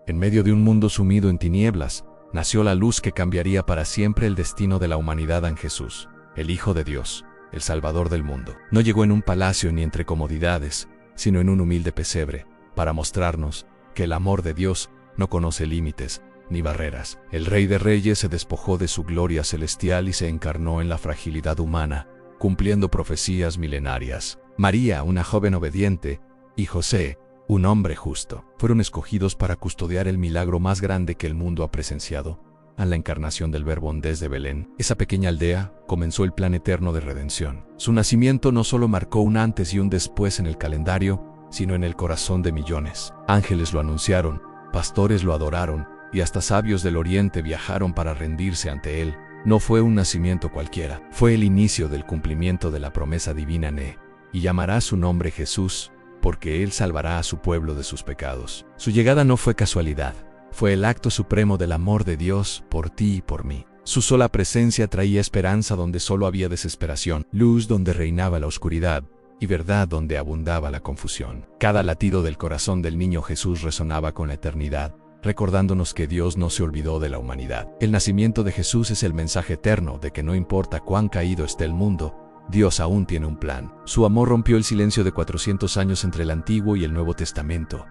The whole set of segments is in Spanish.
En medio de un mundo sumido en tinieblas, nació la luz que cambiaría para siempre el destino de la humanidad en Jesús, el Hijo de Dios, el Salvador del mundo. No llegó en un palacio ni entre comodidades, sino en un humilde pesebre, para mostrarnos que el amor de Dios no conoce límites ni barreras. El Rey de Reyes se despojó de su gloria celestial y se encarnó en la fragilidad humana, cumpliendo profecías milenarias. María, una joven obediente, y José, un hombre justo, fueron escogidos para custodiar el milagro más grande que el mundo ha presenciado, a la encarnación del Verbo desde Belén. Esa pequeña aldea comenzó el plan eterno de redención. Su nacimiento no solo marcó un antes y un después en el calendario, sino en el corazón de millones. Ángeles lo anunciaron, pastores lo adoraron, y hasta sabios del Oriente viajaron para rendirse ante él. No fue un nacimiento cualquiera, fue el inicio del cumplimiento de la promesa divina y llamará su nombre Jesús, porque él salvará a su pueblo de sus pecados. Su llegada no fue casualidad, fue el acto supremo del amor de Dios por ti y por mí. Su sola presencia traía esperanza donde solo había desesperación, luz donde reinaba la oscuridad, y verdad donde abundaba la confusión. Cada latido del corazón del niño Jesús resonaba con la eternidad, recordándonos que Dios no se olvidó de la humanidad. El nacimiento de Jesús es el mensaje eterno de que no importa cuán caído esté el mundo, Dios aún tiene un plan. Su amor rompió el silencio de 400 años entre el Antiguo y el Nuevo Testamento,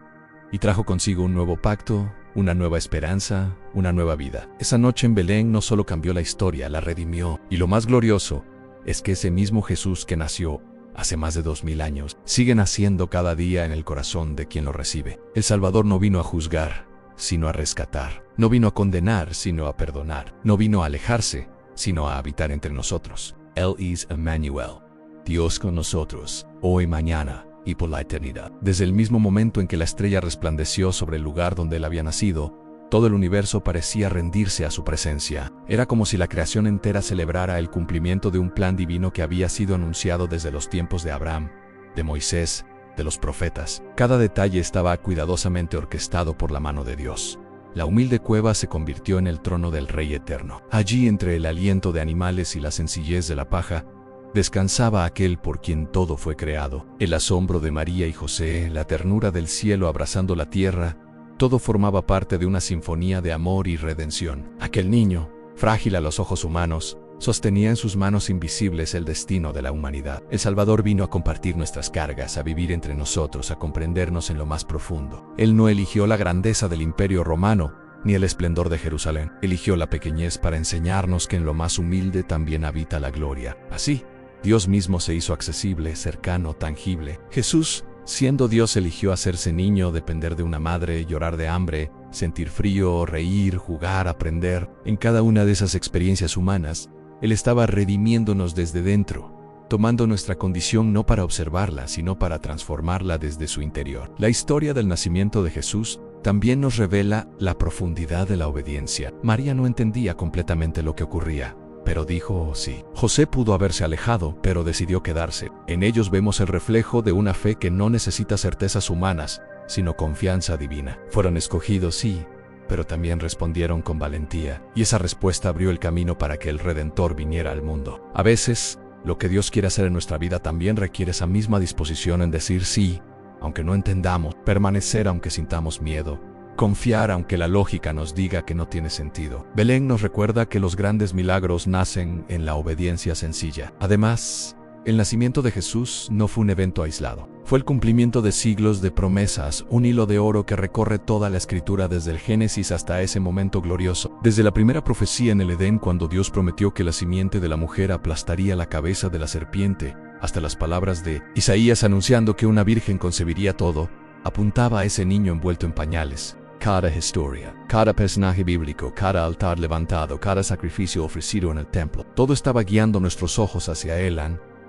y trajo consigo un nuevo pacto, una nueva esperanza, una nueva vida. Esa noche en Belén no solo cambió la historia, la redimió, y lo más glorioso es que ese mismo Jesús que nació hace más de 2000 años, sigue naciendo cada día en el corazón de quien lo recibe. El Salvador no vino a juzgar, sino a rescatar. No vino a condenar, sino a perdonar. No vino a alejarse, sino a habitar entre nosotros. Él es Emmanuel, Dios con nosotros, hoy, mañana y por la eternidad. Desde el mismo momento en que la estrella resplandeció sobre el lugar donde él había nacido, todo el universo parecía rendirse a su presencia. Era como si la creación entera celebrara el cumplimiento de un plan divino que había sido anunciado desde los tiempos de Abraham, de Moisés, de los profetas. Cada detalle estaba cuidadosamente orquestado por la mano de Dios. La humilde cueva se convirtió en el trono del Rey Eterno. Allí, entre el aliento de animales y la sencillez de la paja, descansaba aquel por quien todo fue creado. El asombro de María y José, la ternura del cielo abrazando la tierra, todo formaba parte de una sinfonía de amor y redención. Aquel niño, frágil a los ojos humanos, sostenía en sus manos invisibles el destino de la humanidad. El Salvador vino a compartir nuestras cargas, a vivir entre nosotros, a comprendernos en lo más profundo. Él no eligió la grandeza del Imperio Romano, ni el esplendor de Jerusalén. Eligió la pequeñez para enseñarnos que en lo más humilde también habita la gloria. Así, Dios mismo se hizo accesible, cercano, tangible. Jesús, siendo Dios, eligió hacerse niño, depender de una madre, llorar de hambre, sentir frío, reír, jugar, aprender. En cada una de esas experiencias humanas, Él estaba redimiéndonos desde dentro, tomando nuestra condición no para observarla, sino para transformarla desde su interior. La historia del nacimiento de Jesús también nos revela la profundidad de la obediencia. María no entendía completamente lo que ocurría, pero dijo sí. José pudo haberse alejado, pero decidió quedarse. En ellos vemos el reflejo de una fe que no necesita certezas humanas, sino confianza divina. Fueron escogidos, sí, pero también respondieron con valentía, y esa respuesta abrió el camino para que el Redentor viniera al mundo. A veces, lo que Dios quiere hacer en nuestra vida también requiere esa misma disposición en decir sí, aunque no entendamos, permanecer aunque sintamos miedo, confiar aunque la lógica nos diga que no tiene sentido. Belén nos recuerda que los grandes milagros nacen en la obediencia sencilla. Además, el nacimiento de Jesús no fue un evento aislado. Fue el cumplimiento de siglos de promesas, un hilo de oro que recorre toda la Escritura desde el Génesis hasta ese momento glorioso. Desde la primera profecía en el Edén, cuando Dios prometió que la simiente de la mujer aplastaría la cabeza de la serpiente, hasta las palabras de Isaías anunciando que una virgen concebiría todo, apuntaba a ese niño envuelto en pañales. Cada historia, cada personaje bíblico, cada altar levantado, cada sacrificio ofrecido en el templo, todo estaba guiando nuestros ojos hacia él,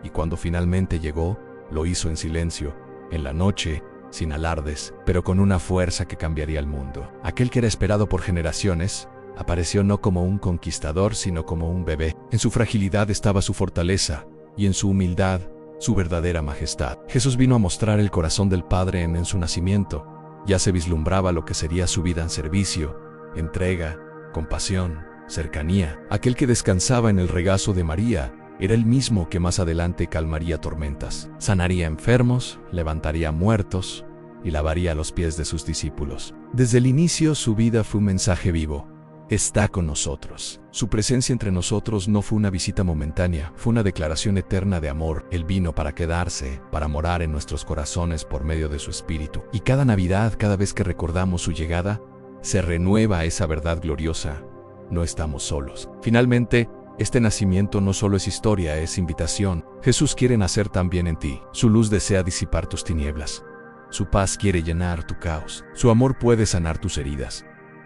y cuando finalmente llegó, lo hizo en silencio, en la noche, sin alardes, pero con una fuerza que cambiaría el mundo. Aquel que era esperado por generaciones, apareció no como un conquistador, sino como un bebé. En su fragilidad estaba su fortaleza, y en su humildad, su verdadera majestad. Jesús vino a mostrar el corazón del Padre en su nacimiento. Ya se vislumbraba lo que sería su vida en servicio, entrega, compasión, cercanía. Aquel que descansaba en el regazo de María era el mismo que más adelante calmaría tormentas, sanaría enfermos, levantaría muertos y lavaría los pies de sus discípulos. Desde el inicio su vida fue un mensaje vivo. Está con nosotros. Su presencia entre nosotros no fue una visita momentánea, fue una declaración eterna de amor. Él vino para quedarse, para morar en nuestros corazones por medio de su Espíritu. Y cada Navidad, cada vez que recordamos su llegada, se renueva esa verdad gloriosa. No estamos solos. Finalmente, este nacimiento no solo es historia, es invitación. Jesús quiere nacer también en ti. Su luz desea disipar tus tinieblas. Su paz quiere llenar tu caos. Su amor puede sanar tus heridas.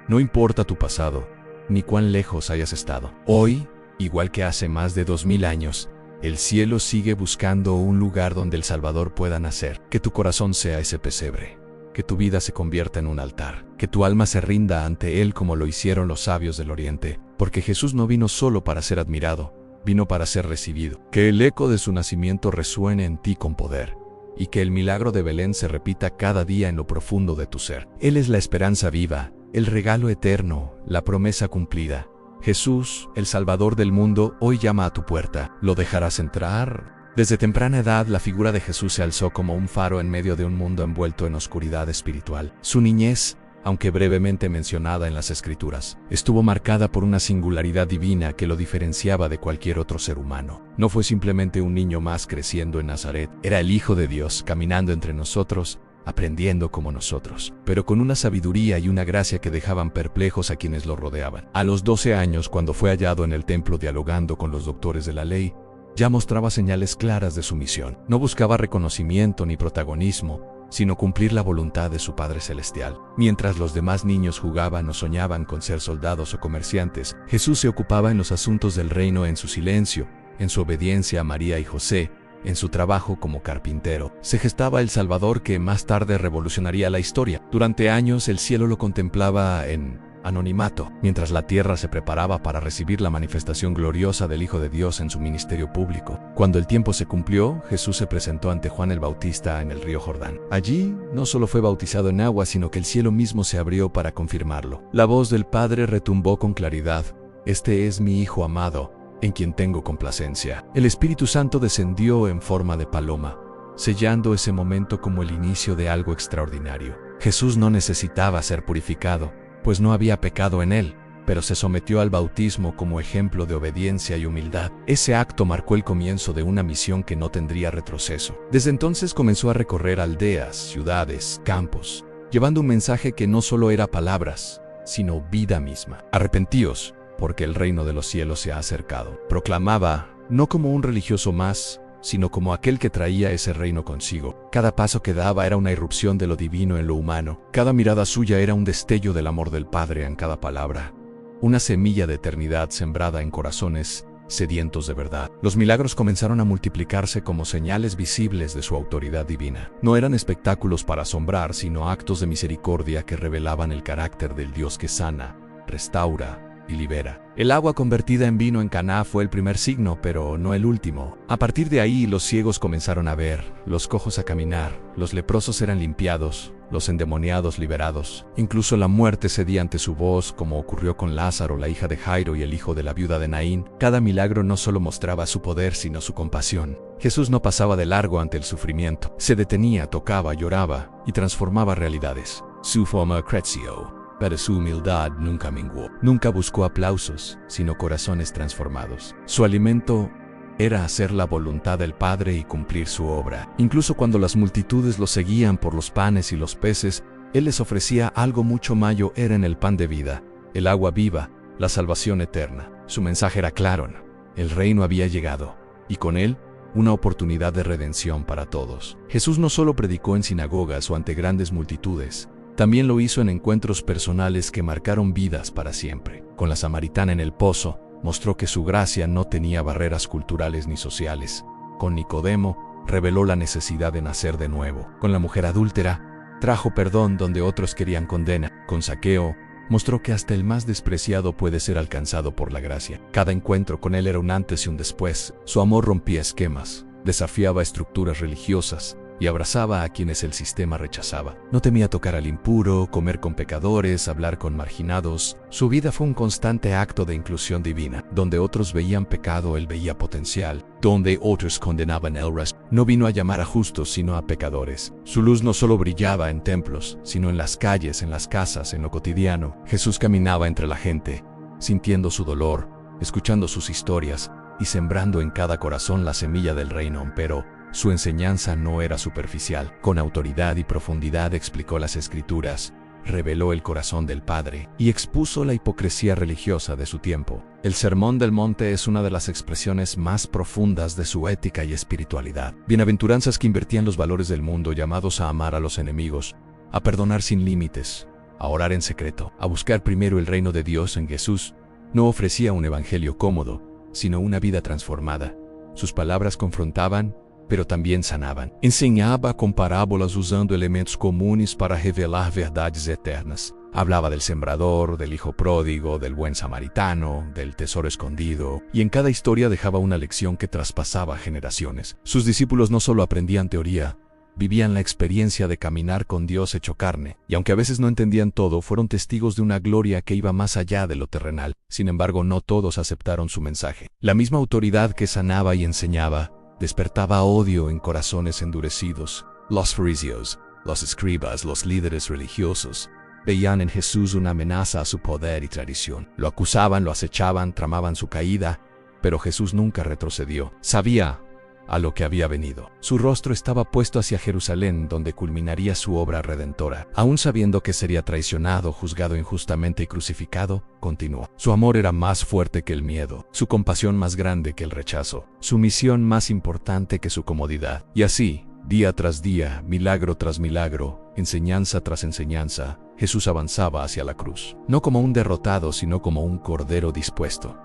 No importa tu pasado, ni cuán lejos hayas estado. Hoy, igual que hace más de 2000 años, el cielo sigue buscando un lugar donde el Salvador pueda nacer. Que tu corazón sea ese pesebre. Que tu vida se convierta en un altar. Que tu alma se rinda ante Él como lo hicieron los sabios del Oriente. Porque Jesús no vino solo para ser admirado, vino para ser recibido. Que el eco de su nacimiento resuene en ti con poder. Y que el milagro de Belén se repita cada día en lo profundo de tu ser. Él es la esperanza viva, el regalo eterno, la promesa cumplida. Jesús, el Salvador del mundo, hoy llama a tu puerta. ¿Lo dejarás entrar? Desde temprana edad, la figura de Jesús se alzó como un faro en medio de un mundo envuelto en oscuridad espiritual. Su niñez, aunque brevemente mencionada en las Escrituras, estuvo marcada por una singularidad divina que lo diferenciaba de cualquier otro ser humano. No fue simplemente un niño más creciendo en Nazaret, era el Hijo de Dios caminando entre nosotros, aprendiendo como nosotros, pero con una sabiduría y una gracia que dejaban perplejos a quienes lo rodeaban. A los 12 años, cuando fue hallado en el templo dialogando con los doctores de la ley, ya mostraba señales claras de su misión. No buscaba reconocimiento ni protagonismo, sino cumplir la voluntad de su Padre Celestial. Mientras los demás niños jugaban o soñaban con ser soldados o comerciantes, Jesús se ocupaba en los asuntos del reino en su silencio, en su obediencia a María y José, en su trabajo como carpintero. Se gestaba el Salvador que más tarde revolucionaría la historia. Durante años el cielo lo contemplaba en anonimato, mientras la tierra se preparaba para recibir la manifestación gloriosa del Hijo de Dios en su ministerio público. Cuando el tiempo se cumplió, Jesús se presentó ante Juan el Bautista en el río Jordán. Allí no solo fue bautizado en agua, sino que el cielo mismo se abrió para confirmarlo. La voz del Padre retumbó con claridad: «Este es mi Hijo amado, en quien tengo complacencia». El Espíritu Santo descendió en forma de paloma, sellando ese momento como el inicio de algo extraordinario. Jesús no necesitaba ser purificado, pues no había pecado en él, pero se sometió al bautismo como ejemplo de obediencia y humildad. Ese acto marcó el comienzo de una misión que no tendría retroceso. Desde entonces comenzó a recorrer aldeas, ciudades, campos, llevando un mensaje que no solo era palabras, sino vida misma. Arrepentíos, porque el reino de los cielos se ha acercado. Proclamaba, no como un religioso más, sino como aquel que traía ese reino consigo. Cada paso que daba era una irrupción de lo divino en lo humano. Cada mirada suya era un destello del amor del Padre en cada palabra. Una semilla de eternidad sembrada en corazones sedientos de verdad. Los milagros comenzaron a multiplicarse como señales visibles de su autoridad divina. No eran espectáculos para asombrar, sino actos de misericordia que revelaban el carácter del Dios que sana, restaura y libera. El agua convertida en vino en Caná fue el primer signo, pero no el último. A partir de ahí, los ciegos comenzaron a ver, los cojos a caminar, los leprosos eran limpiados, los endemoniados liberados. Incluso la muerte cedía ante su voz, como ocurrió con Lázaro, la hija de Jairo y el hijo de la viuda de Naín. Cada milagro no solo mostraba su poder, sino su compasión. Jesús no pasaba de largo ante el sufrimiento. Se detenía, tocaba, lloraba y transformaba realidades. Su fama creció, pero su humildad nunca menguó. Nunca buscó aplausos, sino corazones transformados. Su alimento era hacer la voluntad del Padre y cumplir su obra. Incluso cuando las multitudes lo seguían por los panes y los peces, Él les ofrecía algo mucho mayor. Era en el pan de vida, el agua viva, la salvación eterna. Su mensaje era claro: el reino había llegado, y con él, una oportunidad de redención para todos. Jesús no solo predicó en sinagogas o ante grandes multitudes, también lo hizo en encuentros personales que marcaron vidas para siempre. Con la samaritana en el pozo, mostró que su gracia no tenía barreras culturales ni sociales. Con Nicodemo, reveló la necesidad de nacer de nuevo. Con la mujer adúltera, trajo perdón donde otros querían condena. Con Zaqueo, mostró que hasta el más despreciado puede ser alcanzado por la gracia. Cada encuentro con él era un antes y un después. Su amor rompía esquemas, desafiaba estructuras religiosas, y abrazaba a quienes el sistema rechazaba. No temía tocar al impuro, comer con pecadores, hablar con marginados. Su vida fue un constante acto de inclusión divina. Donde otros veían pecado, él veía potencial. Donde otros condenaban el resto, no vino a llamar a justos, sino a pecadores. Su luz no solo brillaba en templos, sino en las calles, en las casas, en lo cotidiano. Jesús caminaba entre la gente, sintiendo su dolor, escuchando sus historias y sembrando en cada corazón la semilla del reino. Pero su enseñanza no era superficial. Con autoridad y profundidad explicó las Escrituras, reveló el corazón del Padre y expuso la hipocresía religiosa de su tiempo. El Sermón del Monte es una de las expresiones más profundas de su ética y espiritualidad. Bienaventuranzas que invertían los valores del mundo, llamados a amar a los enemigos, a perdonar sin límites, a orar en secreto, a buscar primero el reino de Dios. En Jesús no ofrecía un evangelio cómodo, sino una vida transformada. Sus palabras confrontaban, pero también sanaban. Enseñaba con parábolas usando elementos comunes para revelar verdades eternas. Hablaba del sembrador, del hijo pródigo, del buen samaritano, del tesoro escondido, y en cada historia dejaba una lección que traspasaba generaciones. Sus discípulos no solo aprendían teoría, vivían la experiencia de caminar con Dios hecho carne, y aunque a veces no entendían todo, fueron testigos de una gloria que iba más allá de lo terrenal. Sin embargo, no todos aceptaron su mensaje. La misma autoridad que sanaba y enseñaba despertaba odio en corazones endurecidos. Los fariseos, los escribas, los líderes religiosos, veían en Jesús una amenaza a su poder y tradición. Lo acusaban, lo acechaban, tramaban su caída, pero Jesús nunca retrocedió. Sabía a lo que había venido. Su rostro estaba puesto hacia Jerusalén, donde culminaría su obra redentora. Aún sabiendo que sería traicionado, juzgado injustamente y crucificado, continuó. Su amor era más fuerte que el miedo, su compasión más grande que el rechazo, su misión más importante que su comodidad. Y así, día tras día, milagro tras milagro, enseñanza tras enseñanza, Jesús avanzaba hacia la cruz. No como un derrotado, sino como un cordero dispuesto.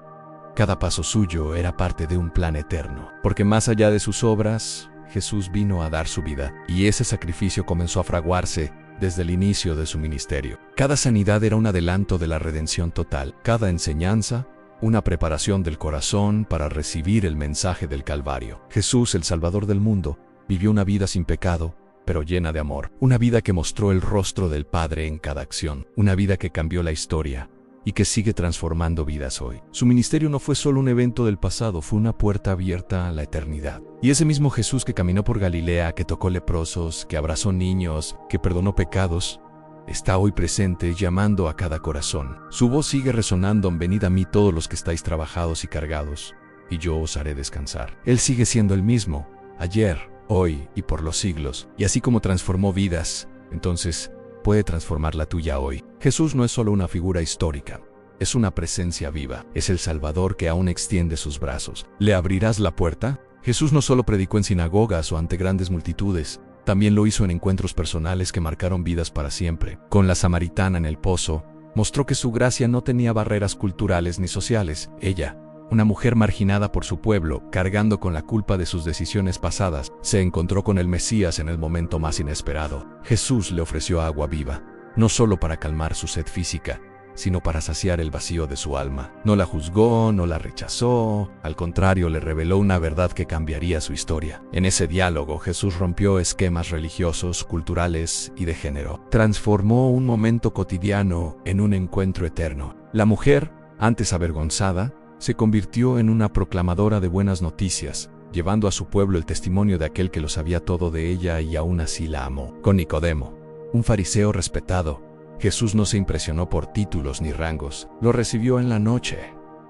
Cada paso suyo era parte de un plan eterno, porque más allá de sus obras, Jesús vino a dar su vida, y ese sacrificio comenzó a fraguarse desde el inicio de su ministerio. Cada sanidad era un adelanto de la redención total, cada enseñanza, una preparación del corazón para recibir el mensaje del Calvario. Jesús, el Salvador del mundo, vivió una vida sin pecado, pero llena de amor, una vida que mostró el rostro del Padre en cada acción, una vida que cambió la historia y que sigue transformando vidas hoy. Su ministerio no fue solo un evento del pasado, fue una puerta abierta a la eternidad. Y ese mismo Jesús que caminó por Galilea, que tocó leprosos, que abrazó niños, que perdonó pecados, está hoy presente llamando a cada corazón. Su voz sigue resonando: venid a mí todos los que estáis trabajados y cargados, y yo os haré descansar. Él sigue siendo el mismo, ayer, hoy y por los siglos. Y así como transformó vidas, entonces puede transformar la tuya hoy. Jesús no es solo una figura histórica, es una presencia viva. Es el Salvador que aún extiende sus brazos. ¿Le abrirás la puerta? Jesús no solo predicó en sinagogas o ante grandes multitudes, también lo hizo en encuentros personales que marcaron vidas para siempre. Con la samaritana en el pozo, mostró que su gracia no tenía barreras culturales ni sociales. Ella, una mujer marginada por su pueblo, cargando con la culpa de sus decisiones pasadas, se encontró con el Mesías en el momento más inesperado. Jesús le ofreció agua viva, no solo para calmar su sed física, sino para saciar el vacío de su alma. No la juzgó, no la rechazó, al contrario, le reveló una verdad que cambiaría su historia. En ese diálogo, Jesús rompió esquemas religiosos, culturales y de género. Transformó un momento cotidiano en un encuentro eterno. La mujer, antes avergonzada, se convirtió en una proclamadora de buenas noticias, llevando a su pueblo el testimonio de aquel que lo sabía todo de ella y aún así la amó. Con Nicodemo, un fariseo respetado, Jesús no se impresionó por títulos ni rangos, lo recibió en la noche,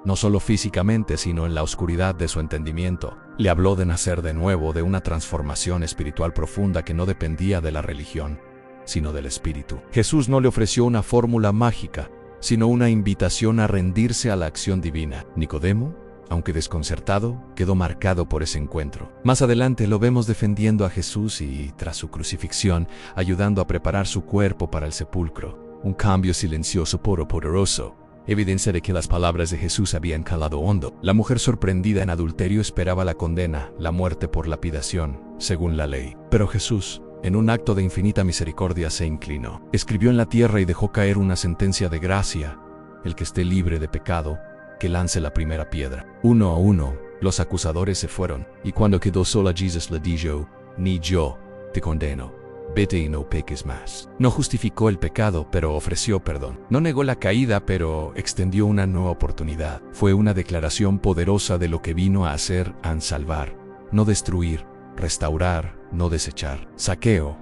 no solo físicamente, sino en la oscuridad de su entendimiento. Le habló de nacer de nuevo, de una transformación espiritual profunda que no dependía de la religión, sino del Espíritu. Jesús no le ofreció una fórmula mágica, sino una invitación a rendirse a la acción divina. Nicodemo, aunque desconcertado, quedó marcado por ese encuentro. Más adelante lo vemos defendiendo a Jesús y, tras su crucifixión, ayudando a preparar su cuerpo para el sepulcro. Un cambio silencioso pero poderoso, evidencia de que las palabras de Jesús habían calado hondo. La mujer sorprendida en adulterio esperaba la condena, la muerte por lapidación, según la ley. Pero Jesús, en un acto de infinita misericordia, se inclinó. Escribió en la tierra y dejó caer una sentencia de gracia: el que esté libre de pecado, que lance la primera piedra. Uno a uno, los acusadores se fueron, y cuando quedó sola, Jesús le dijo: ni yo te condeno. Vete y no peques más. No justificó el pecado, pero ofreció perdón. No negó la caída, pero extendió una nueva oportunidad. Fue una declaración poderosa de lo que vino a hacer, a salvar, no destruir, restaurar, no desechar. Zaqueo,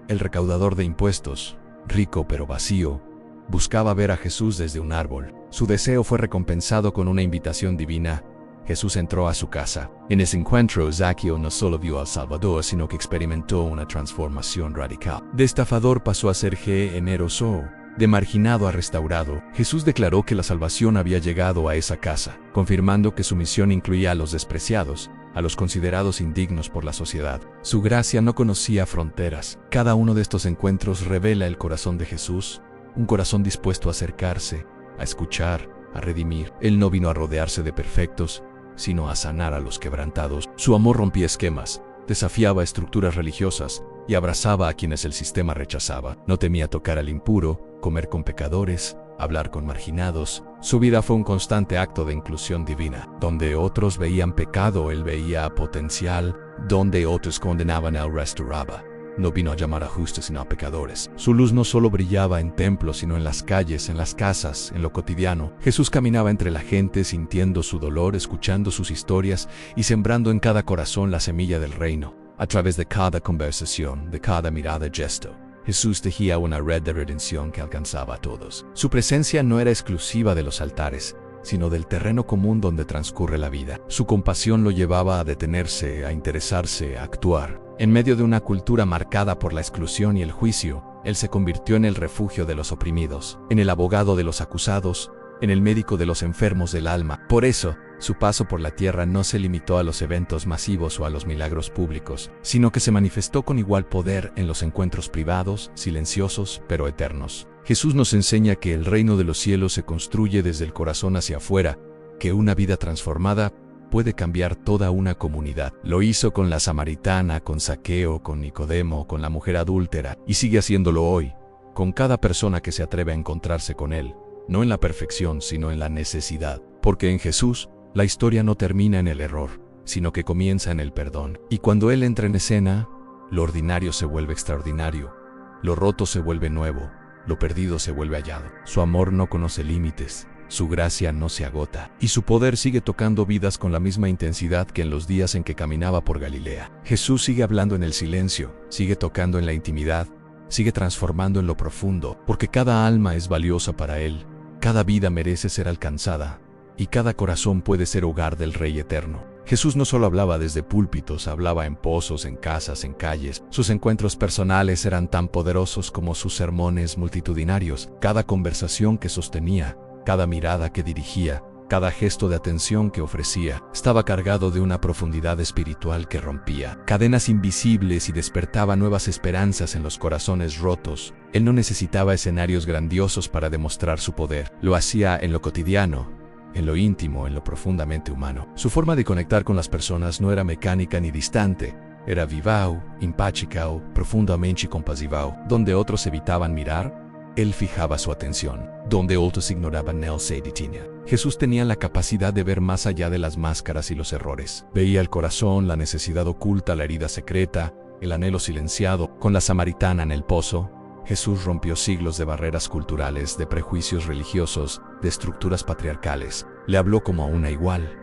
el recaudador de impuestos, rico pero vacío, buscaba ver a Jesús desde un árbol. Su deseo fue recompensado con una invitación divina. Jesús entró a su casa. En ese encuentro, Zaqueo no solo vio al Salvador, sino que experimentó una transformación radical. De estafador pasó a ser generoso, de marginado a restaurado. Jesús declaró que la salvación había llegado a esa casa, confirmando que su misión incluía a los despreciados, a los considerados indignos por la sociedad. Su gracia no conocía fronteras. Cada uno de estos encuentros revela el corazón de Jesús, un corazón dispuesto a acercarse, a escuchar, a redimir. Él no vino a rodearse de perfectos, sino a sanar a los quebrantados. Su amor rompía esquemas, desafiaba estructuras religiosas y abrazaba a quienes el sistema rechazaba. No temía tocar al impuro, comer con pecadores, hablar con marginados. Su vida fue un constante acto de inclusión divina. Donde otros veían pecado, él veía potencial. Donde otros condenaban, él restauraba. No vino a llamar a justos sino a pecadores. Su luz no solo brillaba en templos, sino en las calles, en las casas, en lo cotidiano. Jesús caminaba entre la gente, sintiendo su dolor, escuchando sus historias y sembrando en cada corazón la semilla del reino. A través de cada conversación, de cada mirada y gesto, Jesús tejía una red de redención que alcanzaba a todos. Su presencia no era exclusiva de los altares, sino del terreno común donde transcurre la vida. Su compasión lo llevaba a detenerse, a interesarse, a actuar. En medio de una cultura marcada por la exclusión y el juicio, él se convirtió en el refugio de los oprimidos, en el abogado de los acusados, en el médico de los enfermos del alma. Por eso, su paso por la tierra no se limitó a los eventos masivos o a los milagros públicos, sino que se manifestó con igual poder en los encuentros privados, silenciosos, pero eternos. Jesús nos enseña que el reino de los cielos se construye desde el corazón hacia afuera, que una vida transformada puede cambiar toda una comunidad. Lo hizo con la samaritana, con Zaqueo, con Nicodemo, con la mujer adúltera, y sigue haciéndolo hoy, con cada persona que se atreve a encontrarse con él, no en la perfección, sino en la necesidad. Porque en Jesús, la historia no termina en el error, sino que comienza en el perdón. Y cuando él entra en escena, lo ordinario se vuelve extraordinario, lo roto se vuelve nuevo, lo perdido se vuelve hallado. Su amor no conoce límites. Su gracia no se agota, y su poder sigue tocando vidas con la misma intensidad que en los días en que caminaba por Galilea. Jesús sigue hablando en el silencio, sigue tocando en la intimidad, sigue transformando en lo profundo, porque cada alma es valiosa para Él, cada vida merece ser alcanzada, y cada corazón puede ser hogar del Rey Eterno. Jesús no solo hablaba desde púlpitos, hablaba en pozos, en casas, en calles. Sus encuentros personales eran tan poderosos como sus sermones multitudinarios. Cada conversación que sostenía, cada mirada que dirigía, cada gesto de atención que ofrecía, estaba cargado de una profundidad espiritual que rompía cadenas invisibles y despertaba nuevas esperanzas en los corazones rotos. Él no necesitaba escenarios grandiosos para demostrar su poder. Lo hacía en lo cotidiano, en lo íntimo, en lo profundamente humano. Su forma de conectar con las personas no era mecánica ni distante. Era vivao, empático, profundamente compasivo. Donde otros evitaban mirar, él fijaba su atención. Donde otros ignoraban, él se detenía. Jesús tenía la capacidad de ver más allá de las máscaras y los errores. Veía el corazón, la necesidad oculta, la herida secreta, el anhelo silenciado. Con la samaritana en el pozo, Jesús rompió siglos de barreras culturales, de prejuicios religiosos, de estructuras patriarcales. Le habló como a una igual.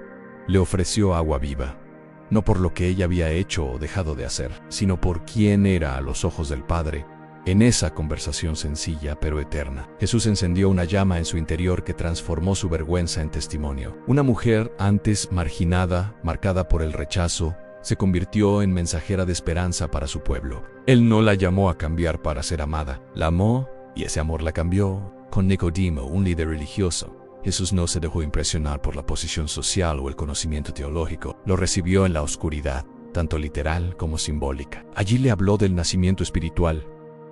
Le ofreció agua viva. No por lo que ella había hecho o dejado de hacer, sino por quién era a los ojos del Padre. En esa conversación sencilla pero eterna, Jesús encendió una llama en su interior que transformó su vergüenza en testimonio. Una mujer antes marginada, marcada por el rechazo, se convirtió en mensajera de esperanza para su pueblo. Él no la llamó a cambiar para ser amada. La amó y ese amor la cambió. Con Nicodemo, un líder religioso, Jesús no se dejó impresionar por la posición social o el conocimiento teológico. Lo recibió en la oscuridad, tanto literal como simbólica. Allí le habló del nacimiento espiritual,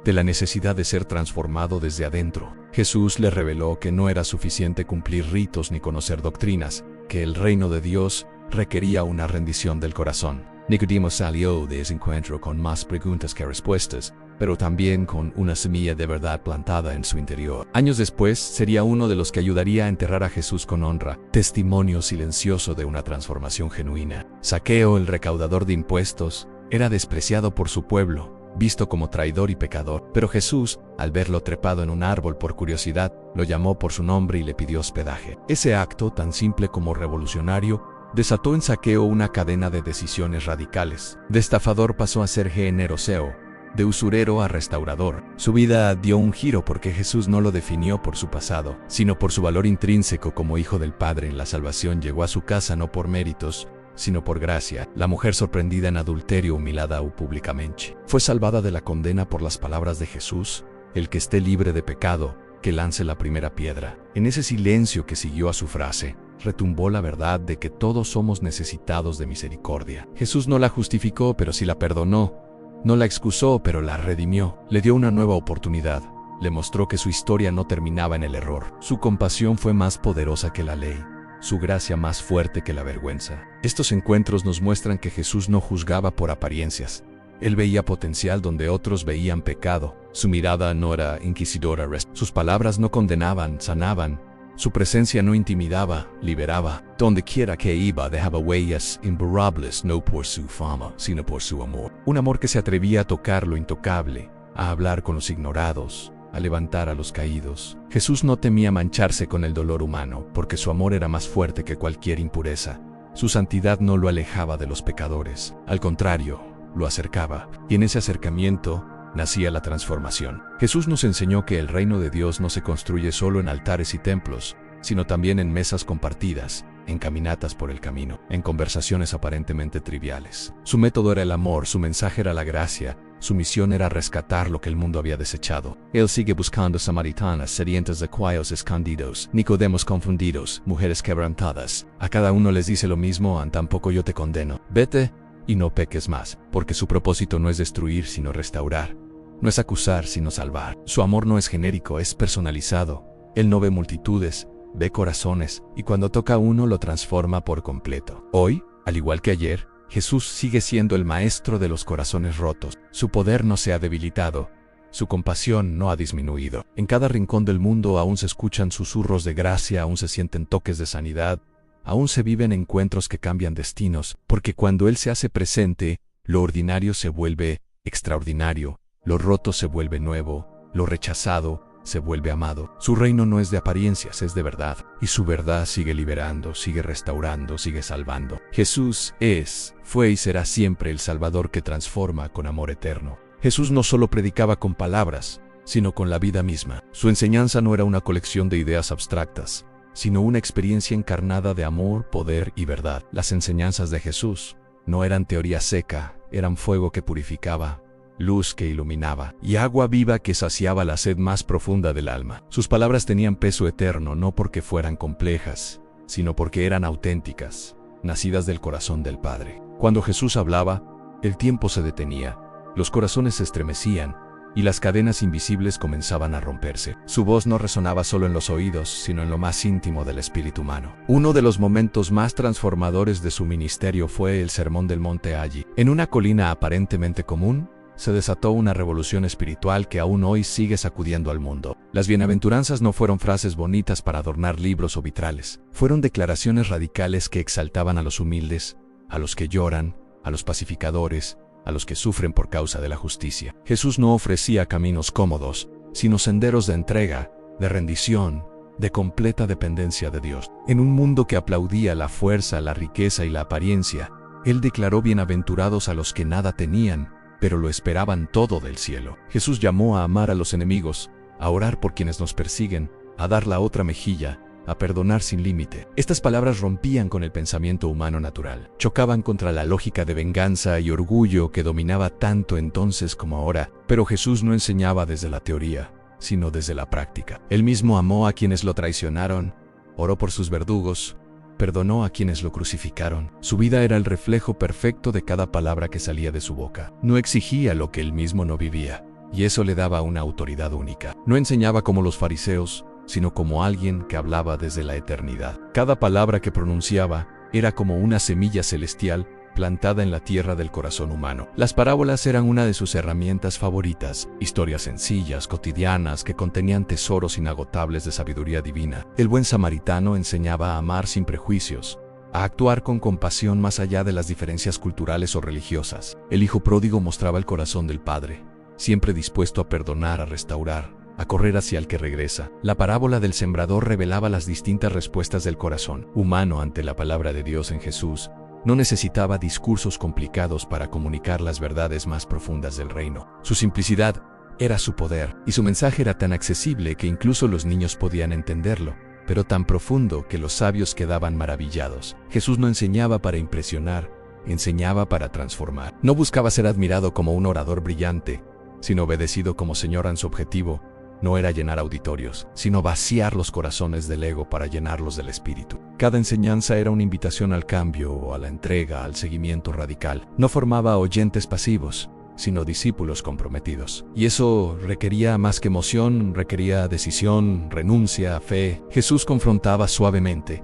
de la necesidad de ser transformado desde adentro. Jesús le reveló que no era suficiente cumplir ritos ni conocer doctrinas, que el reino de Dios requería una rendición del corazón. Nicodemo salió de ese encuentro con más preguntas que respuestas, pero también con una semilla de verdad plantada en su interior. Años después, sería uno de los que ayudaría a enterrar a Jesús con honra, testimonio silencioso de una transformación genuina. Zaqueo, el recaudador de impuestos, era despreciado por su pueblo, visto como traidor y pecador. Pero Jesús, al verlo trepado en un árbol por curiosidad, lo llamó por su nombre y le pidió hospedaje. Ese acto, tan simple como revolucionario, desató en Zaqueo una cadena de decisiones radicales. De estafador pasó a ser generoseo, de usurero a restaurador. Su vida dio un giro porque Jesús no lo definió por su pasado, sino por su valor intrínseco como hijo del Padre. En la salvación llegó a su casa no por méritos, sino por gracia. La mujer sorprendida en adulterio humillada públicamente. Fue salvada de la condena por las palabras de Jesús: el que esté libre de pecado, que lance la primera piedra. En ese silencio que siguió a su frase, retumbó la verdad de que todos somos necesitados de misericordia. Jesús no la justificó, pero sí la perdonó. No la excusó, pero la redimió. Le dio una nueva oportunidad. Le mostró que su historia no terminaba en el error. Su compasión fue más poderosa que la ley, su gracia más fuerte que la vergüenza. Estos encuentros nos muestran que Jesús no juzgaba por apariencias. Él veía potencial donde otros veían pecado. Su mirada no era inquisidora. Sus palabras no condenaban, sanaban. Su presencia no intimidaba, liberaba. Donde quiera que iba dejaba huellas imborrables, no por su fama, sino por su amor. Un amor que se atrevía a tocar lo intocable, a hablar con los ignorados, a levantar a los caídos. Jesús no temía mancharse con el dolor humano, porque su amor era más fuerte que cualquier impureza. Su santidad no lo alejaba de los pecadores. Al contrario, lo acercaba. Y en ese acercamiento nacía la transformación. Jesús nos enseñó que el reino de Dios no se construye solo en altares y templos, sino también en mesas compartidas, en caminatas por el camino, en conversaciones aparentemente triviales. Su método era el amor, su mensaje era la gracia, su misión era rescatar lo que el mundo había desechado. Él sigue buscando samaritanas sedientas de cuellos escondidos, Nicodemos confundidos, mujeres quebrantadas. A cada uno les dice lo mismo: tampoco yo te condeno. Vete y no peques más, porque su propósito no es destruir, sino restaurar. No es acusar, sino salvar. Su amor no es genérico, es personalizado. Él no ve multitudes, ve corazones, y cuando toca a uno lo transforma por completo. Hoy, al igual que ayer, Jesús sigue siendo el maestro de los corazones rotos. Su poder no se ha debilitado, su compasión no ha disminuido. En cada rincón del mundo aún se escuchan susurros de gracia, aún se sienten toques de sanidad, aún se viven encuentros que cambian destinos, porque cuando Él se hace presente, lo ordinario se vuelve extraordinario, lo roto se vuelve nuevo, lo rechazado se vuelve amado. Su reino no es de apariencias, es de verdad, y su verdad sigue liberando, sigue restaurando, sigue salvando. Jesús es, fue y será siempre el Salvador que transforma con amor eterno. Jesús no solo predicaba con palabras, sino con la vida misma. Su enseñanza no era una colección de ideas abstractas, sino una experiencia encarnada de amor, poder y verdad. Las enseñanzas de Jesús no eran teoría seca, eran fuego que purificaba, luz que iluminaba, y agua viva que saciaba la sed más profunda del alma. Sus palabras tenían peso eterno no porque fueran complejas, sino porque eran auténticas, nacidas del corazón del Padre. Cuando Jesús hablaba, el tiempo se detenía, los corazones se estremecían, y las cadenas invisibles comenzaban a romperse. Su voz no resonaba solo en los oídos, sino en lo más íntimo del espíritu humano. Uno de los momentos más transformadores de su ministerio fue el Sermón del Monte. Allí, en una colina aparentemente común, se desató una revolución espiritual que aún hoy sigue sacudiendo al mundo. Las bienaventuranzas no fueron frases bonitas para adornar libros o vitrales. Fueron declaraciones radicales que exaltaban a los humildes, a los que lloran, a los pacificadores, a los que sufren por causa de la justicia. Jesús no ofrecía caminos cómodos, sino senderos de entrega, de rendición, de completa dependencia de Dios. En un mundo que aplaudía la fuerza, la riqueza y la apariencia, Él declaró bienaventurados a los que nada tenían, pero lo esperaban todo del cielo. Jesús llamó a amar a los enemigos, a orar por quienes nos persiguen, a dar la otra mejilla, a perdonar sin límite. Estas palabras rompían con el pensamiento humano natural. Chocaban contra la lógica de venganza y orgullo que dominaba tanto entonces como ahora. Pero Jesús no enseñaba desde la teoría, sino desde la práctica. Él mismo amó a quienes lo traicionaron, oró por sus verdugos, perdonó a quienes lo crucificaron. Su vida era el reflejo perfecto de cada palabra que salía de su boca. No exigía lo que él mismo no vivía, y eso le daba una autoridad única. No enseñaba como los fariseos, sino como alguien que hablaba desde la eternidad. Cada palabra que pronunciaba era como una semilla celestial plantada en la tierra del corazón humano. Las parábolas eran una de sus herramientas favoritas, historias sencillas, cotidianas, que contenían tesoros inagotables de sabiduría divina. El buen samaritano enseñaba a amar sin prejuicios, a actuar con compasión más allá de las diferencias culturales o religiosas. El hijo pródigo mostraba el corazón del Padre, siempre dispuesto a perdonar, a restaurar, a correr hacia el que regresa. La parábola del sembrador revelaba las distintas respuestas del corazón humano ante la palabra de Dios en Jesús. No necesitaba discursos complicados para comunicar las verdades más profundas del reino. Su simplicidad era su poder, y su mensaje era tan accesible que incluso los niños podían entenderlo, pero tan profundo que los sabios quedaban maravillados. Jesús no enseñaba para impresionar, enseñaba para transformar. No buscaba ser admirado como un orador brillante, sino obedecido como Señor. En su objetivo no era llenar auditorios, sino vaciar los corazones del ego para llenarlos del espíritu. Cada enseñanza era una invitación al cambio, a la entrega, al seguimiento radical. No formaba oyentes pasivos, sino discípulos comprometidos. Y eso requería más que emoción, requería decisión, renuncia, fe. Jesús confrontaba suavemente,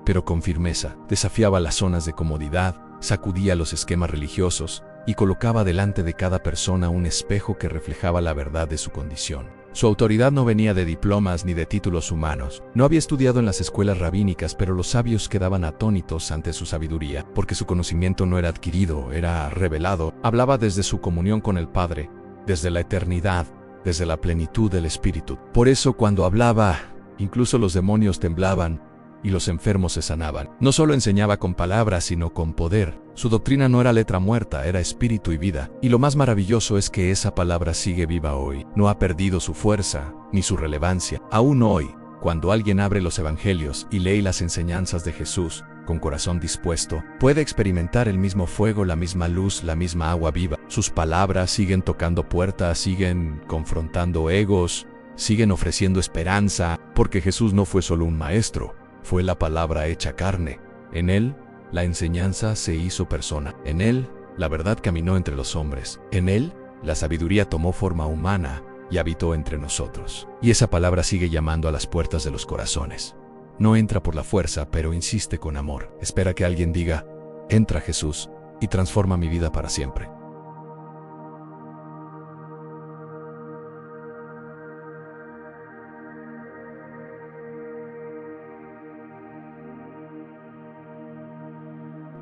pero con firmeza. Desafiaba las zonas de comodidad, sacudía los esquemas religiosos y colocaba delante de cada persona un espejo que reflejaba la verdad de su condición. Su autoridad no venía de diplomas ni de títulos humanos. No había estudiado en las escuelas rabínicas, pero los sabios quedaban atónitos ante su sabiduría, porque su conocimiento no era adquirido, era revelado. Hablaba desde su comunión con el Padre, desde la eternidad, desde la plenitud del Espíritu. Por eso, cuando hablaba, incluso los demonios temblaban y los enfermos se sanaban. No solo enseñaba con palabras, sino con poder. Su doctrina no era letra muerta, era espíritu y vida. Y lo más maravilloso es que esa palabra sigue viva hoy. No ha perdido su fuerza, ni su relevancia. Aún hoy, cuando alguien abre los evangelios y lee las enseñanzas de Jesús, con corazón dispuesto, puede experimentar el mismo fuego, la misma luz, la misma agua viva. Sus palabras siguen tocando puertas, siguen confrontando egos, siguen ofreciendo esperanza, porque Jesús no fue solo un maestro, fue la palabra hecha carne. En él, la enseñanza se hizo persona. En él, la verdad caminó entre los hombres. En él, la sabiduría tomó forma humana y habitó entre nosotros. Y esa palabra sigue llamando a las puertas de los corazones. No entra por la fuerza, pero insiste con amor. Espera que alguien diga: entra Jesús, y transforma mi vida para siempre.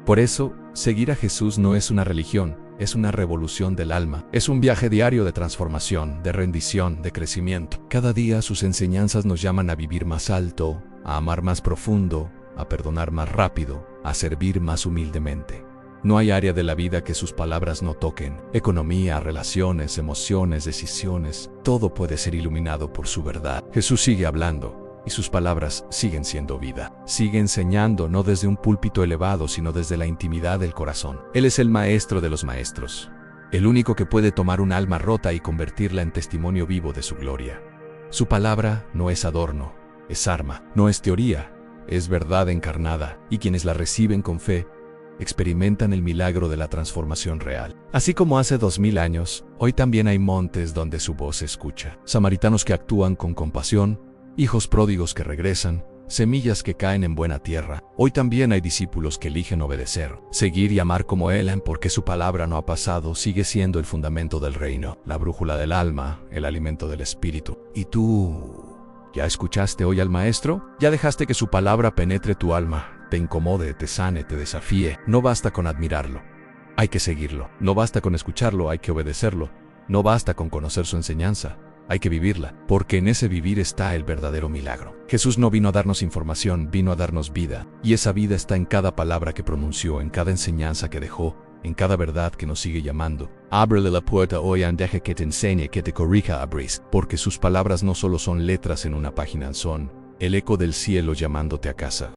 Por eso, seguir a Jesús no es una religión, es una revolución del alma. Es un viaje diario de transformación, de rendición, de crecimiento. Cada día sus enseñanzas nos llaman a vivir más alto, a amar más profundo, a perdonar más rápido, a servir más humildemente. No hay área de la vida que sus palabras no toquen. Economía, relaciones, emociones, decisiones, todo puede ser iluminado por su verdad. Jesús sigue hablando, y sus palabras siguen siendo vida. Sigue enseñando no desde un púlpito elevado, sino desde la intimidad del corazón. Él es el maestro de los maestros, el único que puede tomar un alma rota y convertirla en testimonio vivo de su gloria. Su palabra no es adorno, es arma, no es teoría, es verdad encarnada, y quienes la reciben con fe experimentan el milagro de la transformación real. Así como hace 2000 años, hoy también hay montes donde su voz se escucha. Samaritanos que actúan con compasión, hijos pródigos que regresan, semillas que caen en buena tierra. Hoy también hay discípulos que eligen obedecer, seguir y amar como Él, porque su palabra no ha pasado, sigue siendo el fundamento del reino, la brújula del alma, el alimento del espíritu. ¿Y tú? ¿Ya escuchaste hoy al Maestro? ¿Ya dejaste que su palabra penetre tu alma, te incomode, te sane, te desafíe? No basta con admirarlo, hay que seguirlo. No basta con escucharlo, hay que obedecerlo. No basta con conocer su enseñanza, hay que vivirla, porque en ese vivir está el verdadero milagro. Jesús no vino a darnos información, vino a darnos vida, y esa vida está en cada palabra que pronunció, en cada enseñanza que dejó, en cada verdad que nos sigue llamando. Ábrele la puerta hoy y deja que te enseñe, que te corrija, abris, porque sus palabras no solo son letras en una página, son el eco del cielo llamándote a casa.